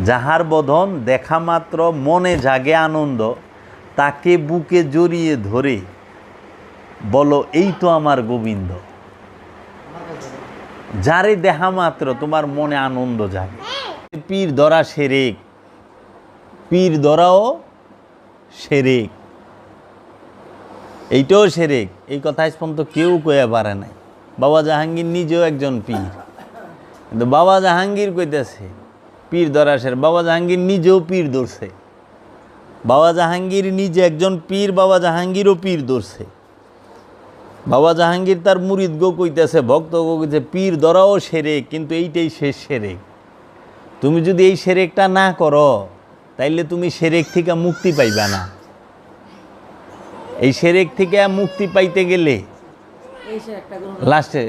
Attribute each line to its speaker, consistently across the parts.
Speaker 1: যাহার বদন দেখা মাত্র মনে জাগে আনন্দ, তাকে বুকে জড়িয়ে ধরে বলো এই তো আমার গোবিন্দ। যারে দেখা মাত্র তোমার মনে আনন্দ জাগে। পীর ধরা সেরেক, পীর ধরাও সেরেক, এইটাও সেরেক। এই কথা আজ পর্যন্ত কেউ কইয়া পারে নাই। বাবা জাহাঙ্গীর নিজেও একজন পীর, কিন্তু বাবা জাহাঙ্গীর কইতেছে পীর ধরা সেরেক। বাবা জাহাঙ্গীর নিজেও পীর ধরছে। বাবা জাহাঙ্গীর নিজে একজন পীর, বাবা জাহাঙ্গীরও পীর ধরছে। বাবা জাহাঙ্গীর তার মুরিদ গো কইতেছে, ভক্ত গো কইতেছে পীর ধরাও সেরেক, কিন্তু এইটাই শেষ সেরেক। তুমি যদি এই সেরেকটা না করো তাইলে তুমি সেরেক থেকে মুক্তি পাইবা না। এই সেরেক থেকে মুক্তি পাইতে গেলে লাস্টে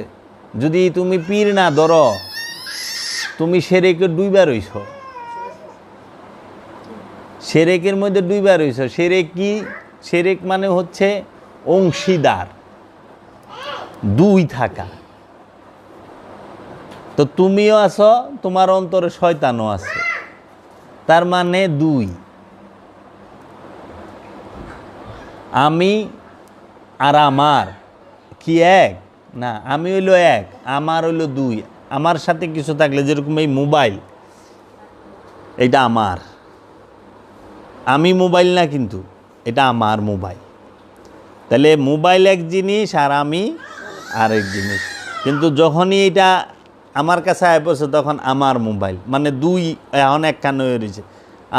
Speaker 1: যদি তুমি পীর না ধরো, তুমি সেরেকে ডুইবা রইছ, সেরেকের মধ্যে ডুইবা রইছ। সেরেক কি? সেরেক মানে হচ্ছে অংশীদার, দুই থাকা। তো তুমিও আছো, তোমার অন্তরে শয়তানও আছে, তার মানে দুই। আমি আর আমার কি এক? না, আমি হইল এক, আমার হইল দুই। আমার সাথে কিছু থাকলে, যেরকম এই মোবাইল, এটা আমার, আমি মোবাইল না, কিন্তু এটা আমার মোবাইল। তাহলে মোবাইল এক জিনিস আর আমি আরেক জিনিস। কিন্তু যখনই এটা আমার কাছে আয় পড়ছে তখন আমার মোবাইল, মানে দুই এখন একখান হয়ে রয়েছে।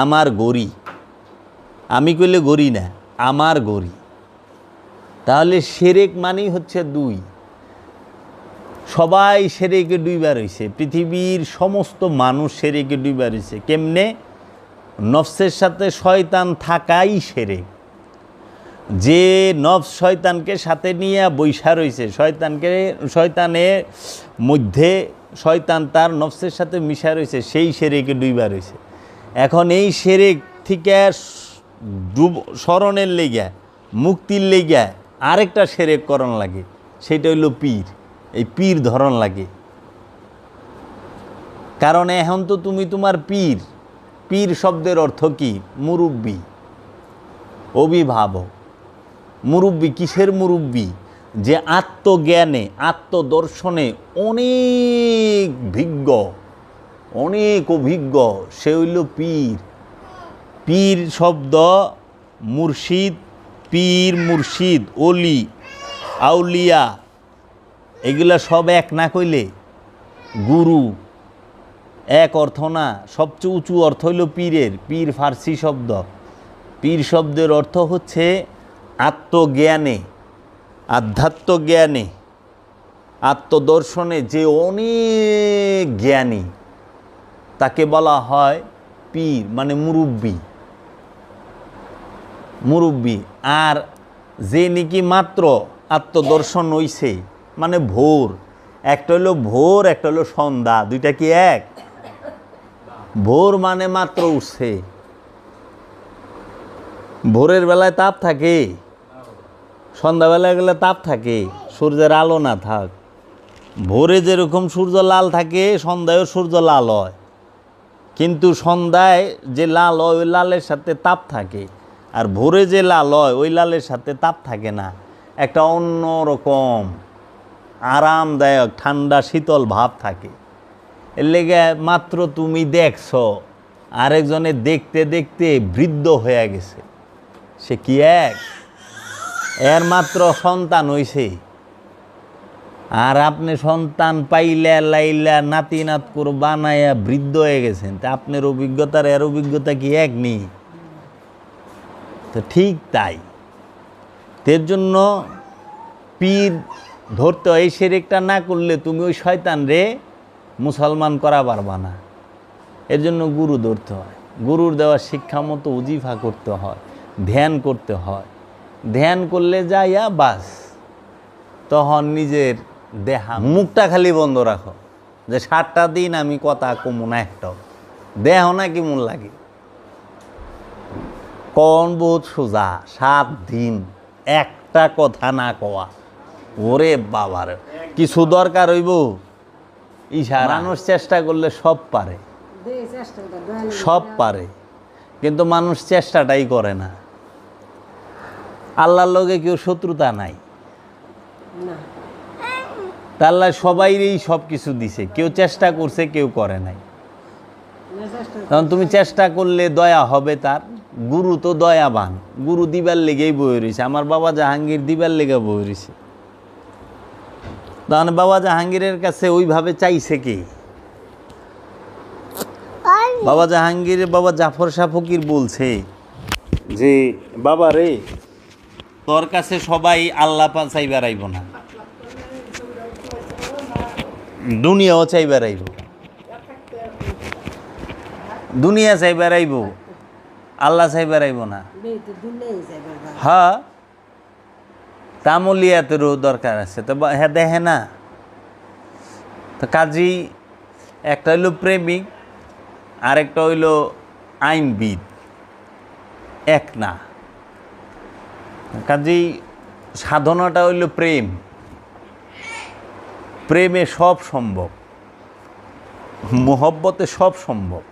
Speaker 1: আমার গড়ি, আমি কইলে গড়ি না, আমার গড়ি। তাহলে সেরেক মানেই হচ্ছে দুই। সবাই সেরেকে ডুইবা রয়েছে, পৃথিবীর সমস্ত মানুষ সেরেকে ডুইবা রয়েছে। কেমনে? নফসের সাথে শয়তান থাকাই সেরেক। যে নফস শয়তানকে সাথে নিয়ে বৈশা রয়েছে, শয়তানের মধ্যে শয়তান তার নফসের সাথে মিশা রয়েছে, সেই সেরেকে ডুইবা রয়েছে। এখন এই সেরেক থেকে স্মরণের লেগা, মুক্তির লেগা আরেকটা সেরেক করণ লাগে, সেটা হইল পীর। এই পীর ধরন লাগে। কারণ এখন তো তুমি তোমার পীর, পীর শব্দের অর্থ কি? মুরব্বী, অভিভাবক। মুরব্বী কিসের মুরব্বী? যে আত্মজ্ঞানে, আত্মদর্শনে অনেক ভিজ্ঞ, অনেক অভিজ্ঞ, সে হইল পীর। পীর শব্দ মুর্শিদ, পীর, মুর্শিদ, অলি, আউলিয়া, এগুলা সব এক না কইলে। গুরু এক অর্থ না, সবচেয়ে উঁচু অর্থ হইল পীরের। পীর ফার্সি শব্দ। পীর শব্দের অর্থ হচ্ছে আত্মজ্ঞানে, আধ্যাত্মজ্ঞানে, আত্মদর্শনে যে অনেক জ্ঞানী, তাকে বলা হয় পীর, মানে মুরব্বী। মুরব্বী। আর যে নাকি মাত্র আত্মদর্শন হইছে, মানে ভোর, একটা হলো ভোর, একটা হলো সন্ধ্যা, দুইটা কি এক? ভোর মানে মাত্র উঠছে। ভোরের বেলায় তাপ থাকে, সন্ধ্যাবেলায় গেলে তাপ থাকে, সূর্যের আলো না থাক। ভোরে যেরকম সূর্য লাল থাকে, সন্ধ্যায়ও সূর্য লাল হয়, কিন্তু সন্ধ্যায় যে লাল হয় ওই লালের সাথে তাপ থাকে, আর ভোরে যে লাল হয় ওই লালের সাথে তাপ থাকে না। একটা অন্যরকম আরামদায়ক ঠান্ডা শীতল ভাব থাকে। এর লেগে মাত্র তুমি দেখছ, আরেকজনে দেখতে দেখতে বৃদ্ধ হয়ে গেছে, সে কি এক? এর মাত্র সন্তান হইছে, আর আপনি সন্তান পাইলা লাইলা নাতি নাত করে বানাইয়া বৃদ্ধ হয়ে গেছেন। তা আপনার অভিজ্ঞতার এর অভিজ্ঞতা কি এক নেই? তো ঠিক তাই, এর জন্য পীর ধরতে হয়। এই সেরেকটা না করলে তুমি ওই শয়তান রে মুসলমান করা পারবা না। এর জন্য গুরু ধরতে হয়। গুরুর দেওয়া শিক্ষা মতো উজিফা করতে হয়, ধ্যান করতে হয়। ধ্যান করলে যাইয়া বাস, তখন নিজের দেহা, মুখটা খালি বন্ধ রাখো, যে 7টা দিন আমি কথা কমু না একটাও। দেহ না কেমন লাগে? কোন বহুত সোজা, 7 দিন একটা কথা না কওয়া। ওরে বাবার, কিছু দরকার হইব ইশারা। মানুষ চেষ্টা করলে সব পারে। সব পারে, কিন্তু মানুষ চেষ্টাটাই করে না। আল্লাহর লগে কেউ শত্রুতা নাই, তা আল্লাহ সবাইরই সব কিছু দিছে, কেউ চেষ্টা করছে কেউ করে নাই। কারণ তুমি চেষ্টা করলে দয়া হবে তার। গুরু তো দয়াবান, গুরু দিবার লেগেই বয়ে রয়েছে। আমার বাবা জাহাঙ্গীর দিবার লেগে বয়ে রয়েছে, তাহলে বাবা জাহাঙ্গীরের কাছে ওইভাবে চাইছে কি? বাবা জাহাঙ্গীর বাবা জাফর শাহ ফকির বলছে যে বাবা রে, তোর কাছে সবাই আল্লাহ চাই বেড়াইব না, দুনিয়াও চাই বেড়াইব, দুনিয়া চাই বেড়াইব, আল্লাহ চাই বেড়াইব না। হ্যাঁ, তামলিয়াতেরও দরকার আছে, তো হ্যাঁ দেখে না। তো কাজী একটা হইল প্রেমিক, আরেকটা হইল আইনবিদ, এক না। কাজী সাধনাটা হইল প্রেম, প্রেমে সব সম্ভব, মোহব্বতে সব সম্ভব।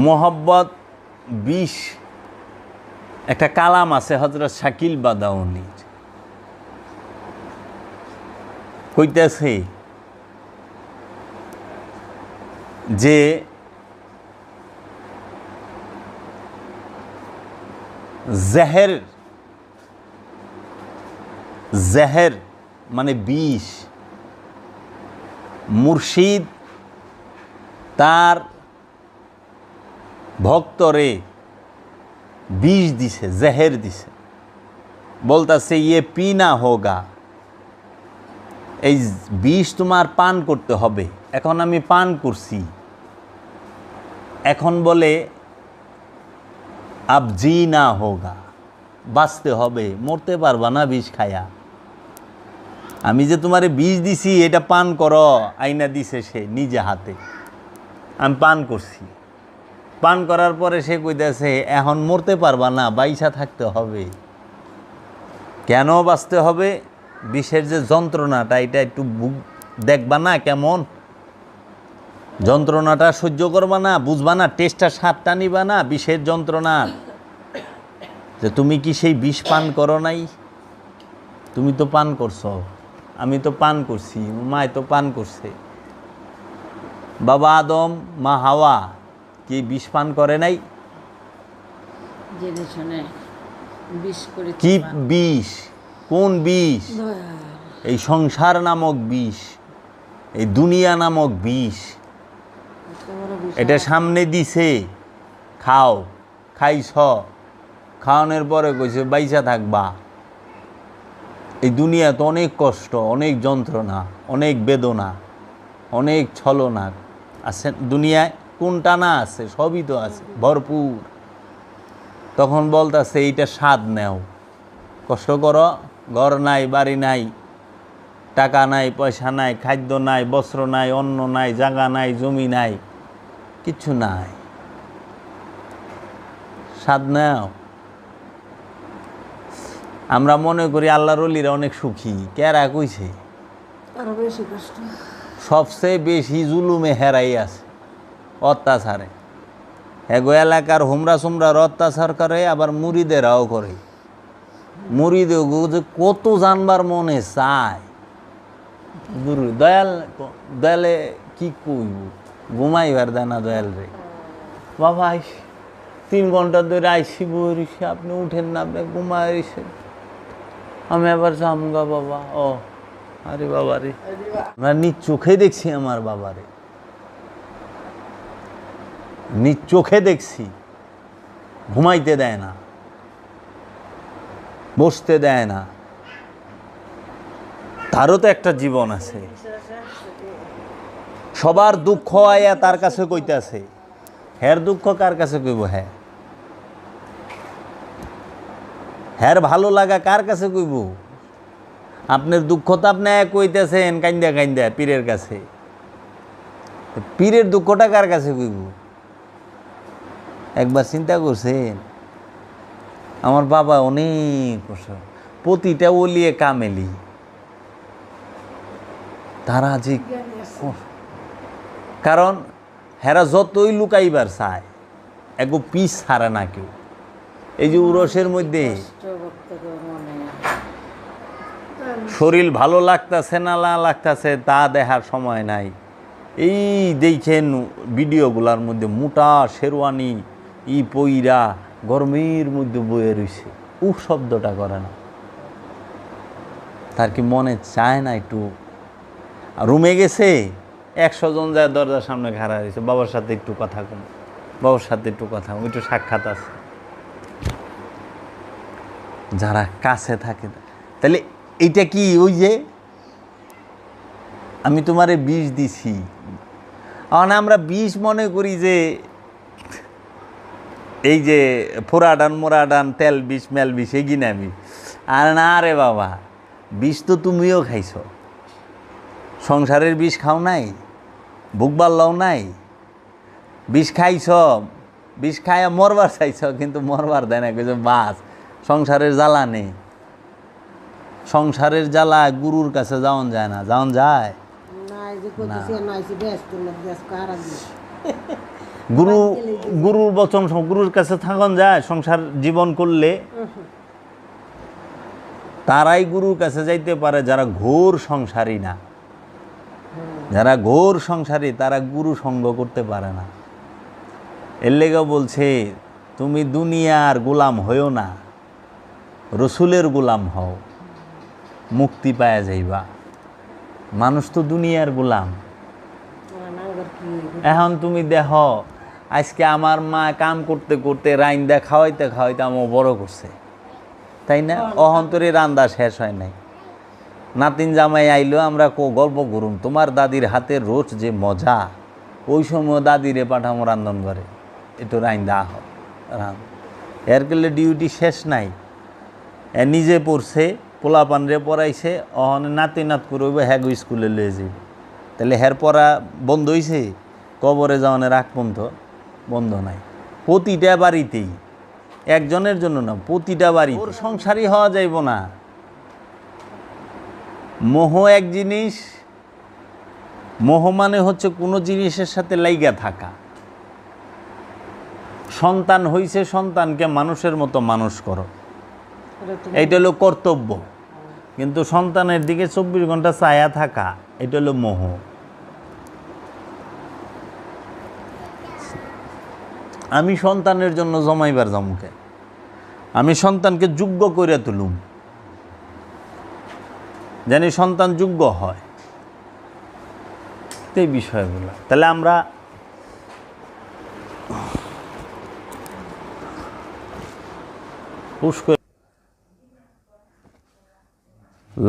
Speaker 1: মোহব্বত বিষ, একটা কালাম আছে হযরত শাকিল বাদাউনির, কইতেছে যে জেহের, জেহের মানে বিষ। মুর্শিদ তার ভক্তরে বিষ দিছে, জেহের দিছে, বলতাছে ইয়ে পিনা হোগা, এই বিষ তোমার পান করতে হবে। এখন আমি পান করছি, এখন বলে আব জি না হোগা, বাঁচতে হবে, মরতে পারবা না বিষ খায়া। আমি যে তোমারে বিষ দিছি এটা পান করো, আইনা দিছে সে নিজে হাতে, আমি পান করছি। পান করার পরে সে কইতেছে এখন মরতে পারবা না, বাইসা থাকতে হবে। কেন বাঁচতে হবে? বিষের যে যন্ত্রণাটা, এটা একটু দেখবা না কেমন, যন্ত্রণাটা সহ্য করবা না, বুঝবা না, টেস্টটা স্বাদটা নিবা না বিষের যন্ত্রণা। যে তুমি কি সেই বিষ পান করো নাই? তুমি তো পান করছো, আমি তো পান করছি, মায় তো পান করছে। বাবা আদম, মা হাওয়া কি বিষ পান করে নাই? কি বিষ? কোন বিষ? এই সংসার নামক বিষ, এই দুনিয়া নামক বিষ। এটা সামনে দিছে, খাও, খাইছ, খাওয়ানোর পরে কইছে বাইসা থাকবা। এই দুনিয়া তো অনেক কষ্ট, অনেক যন্ত্রণা, অনেক বেদনা, অনেক ছলনা আছে দুনিয়ায়। কোনটা না আছে? সবই তো আছে, ভরপুর। তখন বলতাছে এইটা স্বাদ নেও, কষ্ট করো, ঘর নাই, বাড়ি নাই, টাকা নাই, পয়সা নাই, খাদ্য নাই, বস্ত্র নাই, অন্ন নাই, জায়গা নাই, জমি নাই, কিচ্ছু নাই, স্বাদ নেও। আমরা মনে করি আল্লাহর ওলিরা অনেক সুখী, কেরা কইছে? সবচেয়ে বেশি জুলুমে হেরাই আছে, অত্যাচারে। এগো এলাকার হুমরা সুমরার অত্যাচার করে, আবার মুরিদেরাও করে। মুরিদে যে কত জানবার মনে চায়, দয়াল দয়ালে কি কইব, ঘুমাইবার দেয় না দয়াল রে। বাবা 3 ঘন্টা ধরে আইসি বইছে, আপনি উঠেন না, আপনি ঘুমাইছেন, আমি আবার জামগা বাবা। ও আরে বাবা রে, আমরা নিজ চোখে দেখছি আমার বাবারে, নিজ চোখে দেখছি। ঘুমাইতে দেয় না, বসতে দেয় না, তারও তো একটা জীবন আছে। সবার দুঃখ আয়া তার কাছে কইতাছে, হের দুঃখ কার কাছে কইব? হের ভালো লাগা কার কাছে কইব? আপনার দুঃখ তো আপনি কইতেছেন কান্দা কান্দা পীরের কাছে, পীরের দুঃখটা কার কাছে কইব? একবার চিন্তা করছেন? আমার বাবা অনেক কষ্ট, প্রতিটা ওলিয়ে কামেলি, তারা যে, কারণ হেরা যতই লুকাইবার চায় এগো পিস ছাড়ে না কেউ। এই যে উরসের মধ্যে শরীর ভালো লাগতাছে না লাগতাছে তা দেখার সময় নাই। এই দেখছেন ভিডিওগুলার মধ্যে মোটা শেরওয়ানি পইরা গরমের মধ্যে বয়ে রয়েছে, উফ শব্দটা করে না। তার কি মনে চায় না একটু? রুমে গেছে 100 জন যায় দরজার সামনে খাড়া রয়েছে, বাবার সাথে একটু কথা কম, বাবার সাথে একটু কথা কম, একটু সাক্ষাৎ আছে। যারা কাছে থাকে তাহলে এইটা কি ওই যে আমি তোমারে বিষ দিছি, আমরা বিষ মনে করি যে এই যে ফোরাডান মোরাডান তেল বিষ মেল বিষ এগিয়ে আমি, আর না রে বাবা, বিষ তো তুমিও খাইছ, সংসারের বিষ খাও নাই, বুক বাল্লাও নাই, বিষ খাইছ, বিষ খাইয়া মরবার চাইছ, কিন্তু মরবার দেয় না, কিছু বাস সংসারের জ্বালা নেই। সংসারের জ্বালা গুরুর কাছে যাওন যায় না, যাওন যায় গুরু, গুরুর বচন গুরুর কাছে থাকুন যায়। সংসার জীবন করলে তারাই গুরুর কাছে যাইতে পারে যারা ঘোর সংসারী না। যারা ঘোর সংসারী তারা গুরু সঙ্গ করতে পারে না। এর লেগে বলছে তুমি দুনিয়ার গোলাম হইও না, রসুলের গোলাম হও, মুক্তি পায়া যাইবা। মানুষ তো দুনিয়ার গোলাম। এখন তুমি দেখ, আজকে আমার মা কাম করতে করতে রাইন্দা খাওয়াইতে খাওয়াইতে আমার বড় করছে, তাই না? অহন্তরে রান্দা শেষ হয় নাই। নাতিন জামাই আইলো, আমরা গল্প করুম তোমার দাদির হাতের রোজ যে মজা, ওই সময় দাদিরে পাঠামো রান্ধন করে, একটু রাইন্দা আহ রান। এর করলে ডিউটি শেষ নাই। এ নিজে পড়ছে, পোলাপানরে পড়াইছে, অহনে নাতি নাত করব, হ্যাগো স্কুলে লয়ে যাবে। তাহলে হের পড়া বন্ধ হয়েছে? কবরে যাওয়ানের আগ পর্যন্ত বন্ধ নাই। প্রতিটা বাড়িতেই, একজনের জন্য না, প্রতিটা বাড়ি। ওর সংসারই হওয়া যাইব না। মোহ এক জিনিস, মোহ মানে হচ্ছে কোনো জিনিসের সাথে লাইগা থাকা। সন্তান হইছে, সন্তানকে মানুষের মতো মানুষ করো, এইটা হলো কর্তব্য। কিন্তু সন্তানের দিকে 24 ঘন্টা ছায়া থাকা, এটা হলো মোহ। আমি সন্তানের জন্য জমাইবার জমকে, আমি সন্তানকে যোগ্য করে তুলুম, জানি সন্তান যোগ্য হয়, এই বিষয়গুলো। তাহলে আমরা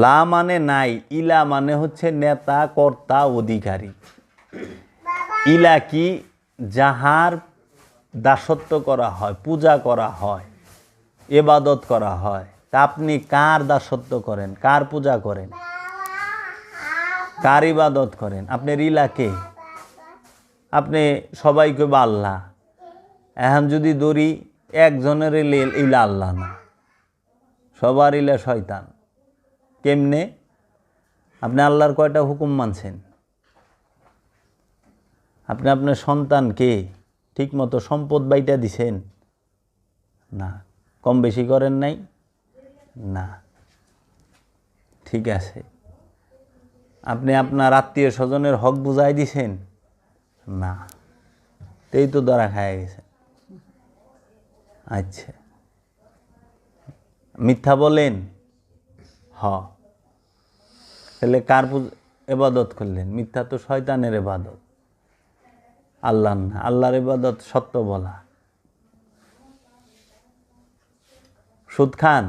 Speaker 1: লা মানে নাই, ইলা মানে হচ্ছে নেতা, কর্তা, অধিকারী। ইলা কি? যাহার দাসত্ব করা হয়, পূজা করা হয়, ইবাদত করা হয়। তা আপনি কার দাসত্ব করেন, কার পূজা করেন, কার ইবাদত করেন? আপনার ইলা কে? আপনি সবাইকে বা আল্লাহ, এখন যদি ধরি একজনের ইলা আল্লাহ না, সবার ইলা শয়তান। কেমনে? আপনি আল্লাহর কয়টা হুকুম মানছেন? আপনি আপনার সন্তানকে ঠিকমতো সম্পদ বাইটা দিছেন? না। কম বেশি করেন নাই? না। ঠিক আছে। আপনি আপনার আত্মীয় স্বজনের হক বুঝাই দিছেন? না। এই তো ধরা খায় গেছে। আচ্ছা, মিথ্যা বলেন? হ। তাহলে কার ইবাদত করলেন? মিথ্যা তো শয়তানের ইবাদত, আল্লাহ না। আল্লাহর ইবাদত সত্য বলা। সুদ খান?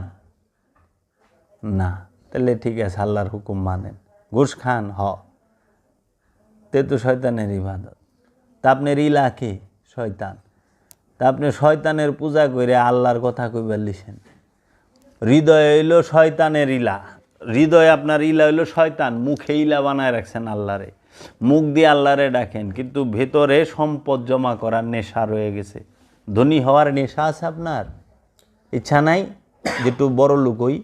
Speaker 1: না। তাহলে ঠিক আছে, আল্লাহর হুকুম মানেন। ঘুষ খান? হ। তে তো শয়তানের ইবাদত। তা আপনার ইলা কে? শয়তান। তা আপনি শয়তানের পূজা করে আল্লাহর কথা কইবার লিছেন। হৃদয় হইল শয়তানের ইলা, হৃদয় আপনার ইলা হইল শয়তান, মুখে ইলা বানায় রাখছেন আল্লাহরে, মুখ দিয়ে আল্লাহরে ডাকেন, কিন্তু ভেতরে সম্পদ জমা করার নেশা রয়ে গেছে। ধনী হওয়ার নেশা আছে আপনার, ইচ্ছা নাই যে একটু বড় লোক হই,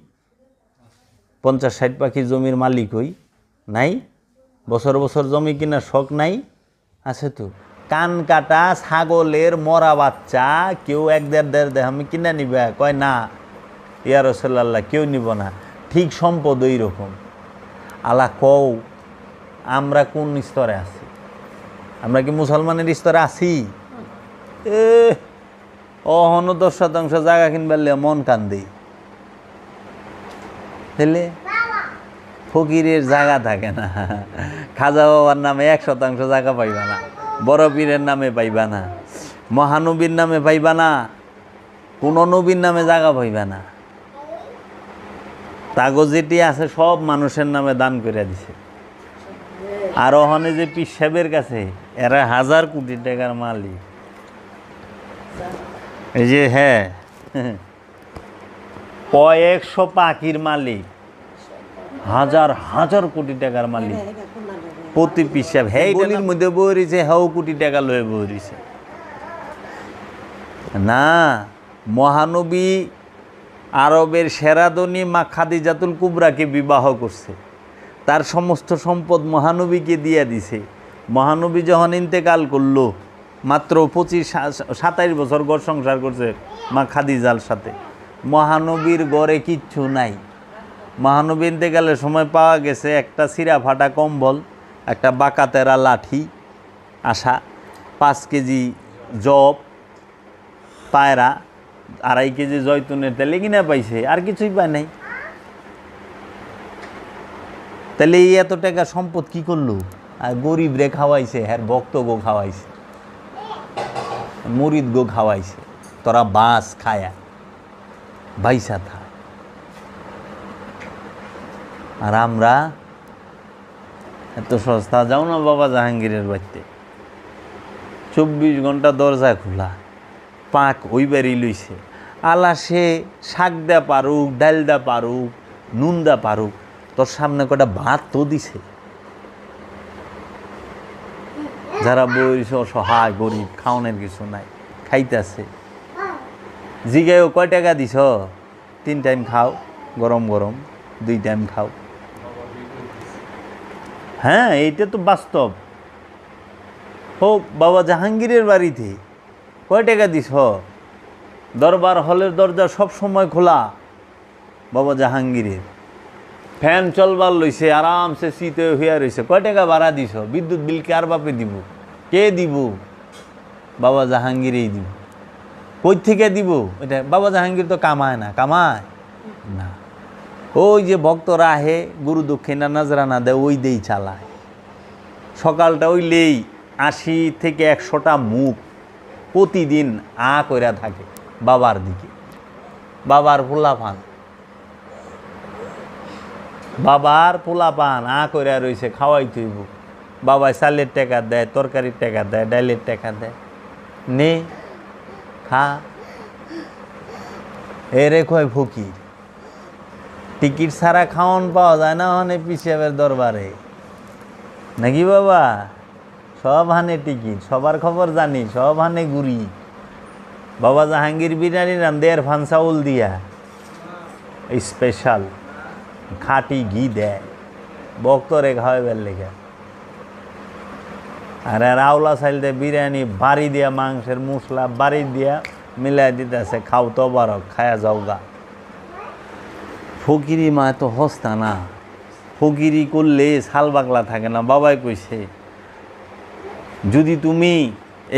Speaker 1: 50-60 পাখি জমির মালিক হই? নাই? বছর বছর জমি কিনার শখ নাই? আছে তো। কান কাটা ছাগলের মরা বাচ্চা কেউ 1-1.5 দেড়হামে কিনে নিবে? কয় না ইয়া রাসূলুল্লাহ, কেউ নিব না। ঠিক সম্পদ ওই রকম। আল্লাহ কও আমরা কোন স্তরে আছি? আমরা কি মুসলমানের স্তরে আছি? অহনো 10% জায়গা কিনবার মন কান্দি, তাহলে ফকিরের জায়গা থাকে না। খাজা বাবার নামে 1% জায়গা পাইবা না, বড় পীরের নামে পাইবা না, মহানবীর নামে পাইবা না, কোন নবীর নামে জায়গা পাইবা না। তাগো যেটি আছে সব মানুষের নামে দান করে দিছে। আর ওখানে যে পীর সাহেবের কাছে এরা 1000 কোটি টাকার মালিক। এই যে হ্যাঁ, কয়েকশো পাখির মালিক, 1000 কোটি টাকার মালিক প্রতি পীর সাহেব। হ্যাঁ, গলির মধ্যে বইছে, হাও কোটি টাকা লয়ে বইছে না। মহানবী আরবের সেরাদনী মা খাদিজাতুল কুবরাকে বিবাহ করছে, তার সমস্ত সম্পদ মহানবীকে দিয়ে দিছে। মহানবী যখন ইন্তেকাল করলো, মাত্র 25-27 বছর ঘর সংসার করছে মা খাদিজার সাথে। মহানবীর ঘরে কিচ্ছু নাই। মহানবী ইন্তেকালের সময় পাওয়া গেছে একটা ছিঁড়া ফাটা কম্বল, একটা বাঁকাতেরা লাঠি, আশা 5 কেজি জব, পায়রা, 2.5 কেজি জয়তুনের তেলে কিনা পাইছে, আর কিছুই পায় নাই। তাহলে এই এত টাকা সম্পদ কি করলো? আর গরিব রে খাওয়াইছে, হ্যাঁ ভক্ত গো খাওয়াইছে, মুরিদ গো খাওয়াইছে। তোরা বাস খায়া বাইসা থা। আর আমরা এত সস্তা যাও না বাবা জাহাঙ্গীরের বাড়িতে, 24 ঘন্টা দরজা খোলা, পাক ওই বাড়ি লইছে। আলা সে শাক দা পারুক, ডাল দা পারুক, নুন দা পারুক, তোর সামনে কটা ভাত তো দিছে। যারা বইছে অসহায় গরিব, খাওয়ানোর কিছু নাই, খাইতেছে। জিগায়ও কয় টাকা দিছ? 3 টাইম খাও, গরম গরম 2 টাইম খাও। হ্যাঁ, এইটা তো বাস্তব। হোক বাবা জাহাঙ্গীরের বাড়িতে কয় টাকা দিছ? দরবার হলের দরজা সব সময় খোলা বাবা জাহাঙ্গীরের। ফ্যান চলবার লইছে, আরামসে শীতে হইয়া রয়েছে। কয় টাকা ভাড়া দিছ? বিদ্যুৎ বিল কার বাপে দিব? কে দিব? বাবা জাহাঙ্গীরেই দিব। কই থেকে দিব? এটা বাবা জাহাঙ্গীর তো কামায় না। কামায় না, ওই যে ভক্তরা আহে গুরু দক্ষিণা নাজরানা দেয়, ওই দেই চালায়। সকালটা ওই লেই 80 থেকে 100টা মুখ প্রতিদিন কইরা থাকে বাবার দিকে। বাবার পোলাপান, বাবার পোলাপান কইরা রয়েছে, খাওয়াই থইব। বাবাই চালের টাকা দেয়, তরকারির টাকা দেয়, ডালের টাকা দেয়, নে খা। এরে কয় ফকির। টিকিট ছাড়া খাওয়ান পাওয়া যায় না ওখানে পিসাবের দরবারে, নাকি বাবা? সব হানে টিকিট, সবার খবর জানি, সব হানে ঘুরি। বাবা জাহাঙ্গীর বিরিয়ানি রান্ধে এরফান চাউল দিয়া, স্পেশাল খাঁটি ঘি দেয় ভক্তরে খাওয়াইবার লেগে। আর আওলা চাইল দিয়ে বিরিয়ানি বাড়ি দিয়া, মাংসের মশলা বাড়ি দিয়া মিলাই দিতেছে, খাও তো বারক, খায়া যাও গা। ফকিরি মা তো হস্তা না, ফকিরি করলে শাল বাকলা থাকে না। বাবাই কইছে যদি তুমি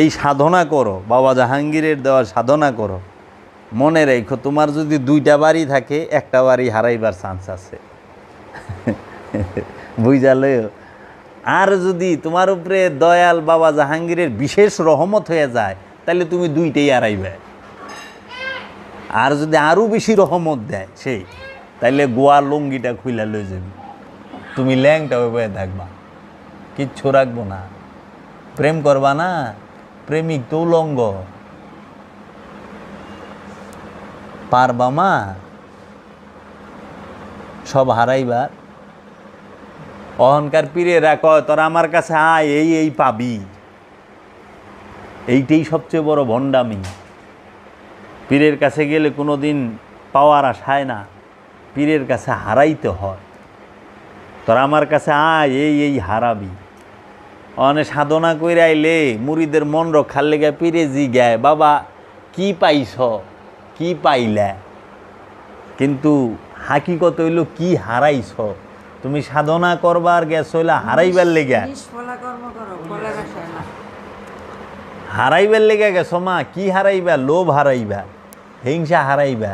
Speaker 1: এই সাধনা করো, বাবা জাহাঙ্গীরের দেওয়া সাধনা করো, মনে রেখো তোমার যদি 2টা বাড়ি থাকে, একটা বাড়ি হারাইবার চান্স আছে। বুঝালে? আর যদি তোমার উপরে দয়াল বাবা জাহাঙ্গীরের বিশেষ রহমত হয়ে যায়, তাহলে তুমি 2টাই হারাইবে। আর যদি আরও বেশি রহমত দেয় সেই, তাইলে গোয়ার লুঙ্গিটা খুইলা লয়ে যাবি, তুমি ল্যাংটা হয়ে থাকবা, কিচ্ছু রাখবো না। প্রেম করবা না, প্রেমিক তো উলঙ্গ, পারবা মা সব হারাইবার? অহংকার পীরেরা কয় তোরা আমার কাছে আয়, এই পাবি। এইটাই সবচেয়ে বড় ভণ্ডামি। পীরের কাছে গেলে কোনো দিন পাওয়ার আশায় না, পীরের কাছে হারাইতে হয়। তোরা আমার কাছে আয়, এই হারাবি। অনে সাধনা কইরা আইলে মুড়িদের মন রক্ষার লেগে পিরে জিগায় বাবা কি পাইছ কি পাইলা, কিন্তু হাকিকত হইল কি হারাইছ। তুমি সাধনা করবার গেছ হইলা হারাইবার লেগে, হারাইবার লেগে গেছো মা। কি হারাইবা? লোভ হারাইবা, হিংসা হারাইবা,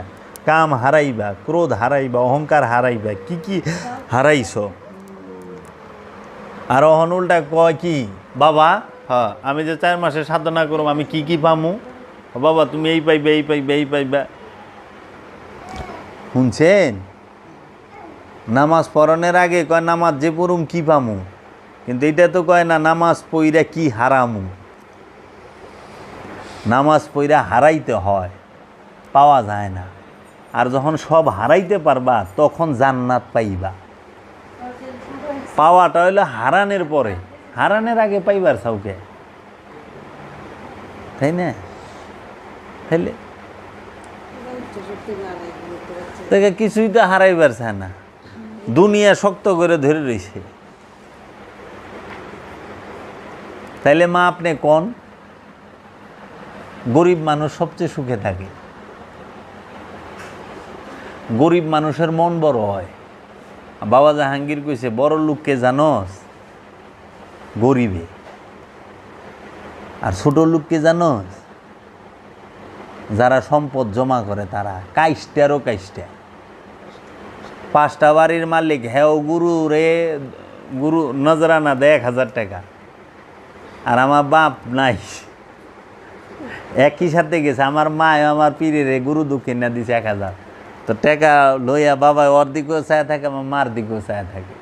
Speaker 1: কাম হারাইবা, ক্রোধ হারাইবা, অহংকার হারাইবা, কি কি হারাইছ। আর অহন উল্টা কয় কি বাবা, হ্যাঁ আমি যে 4 মাসে সাধনা করব আমি কি কি পামু? বাবা তুমি এই পাইবা এই পাইবা এই পাইবা। শুনছেন? নামাজ পড়ানোর আগে কয় নামাজ যে পড়ুম কি পামু, কিন্তু এটা তো কয় না নামাজ পইরা কি হারামু। নামাজ পইরা হারাইতে হয়, পাওয়া যায় না। আর যখন সব হারাইতে পারবা তখন জান্নাত পাইবা। পাওয়াটা হইলো হারানের পরে, হারানের আগে পাইবার চাউকে, তাই না? তাইলে দেখে কিছুই তো হারাইবার চায় না, দুনিয়া শক্ত করে ধরে রয়েছে। তাইলে মা আপনি কোন গরিব মানুষ সবচেয়ে সুখে থাকে? গরিব মানুষের মন বড় হয়। বাবা জাহাঙ্গীর কইছে বড় লোককে জানস গরিবে, আর ছোট লোককে জানস যারা সম্পদ জমা করে তারা। কাইস্টারও কাইস্টা, 5টা বাড়ির মালিক, হ্যাঁ গুরু রে গুরু নজরানা দেয় 1000 টাকা, আর আমার বাপ নাই। একই সাথে গেছে, আমার মায় আমার পীরের গুরু দক্ষিণা দিছে 1000। তো টাকা লইয়া বাবা ওর দিকেও চায় থাকে, আমার মার দিকেও চায় থাকে।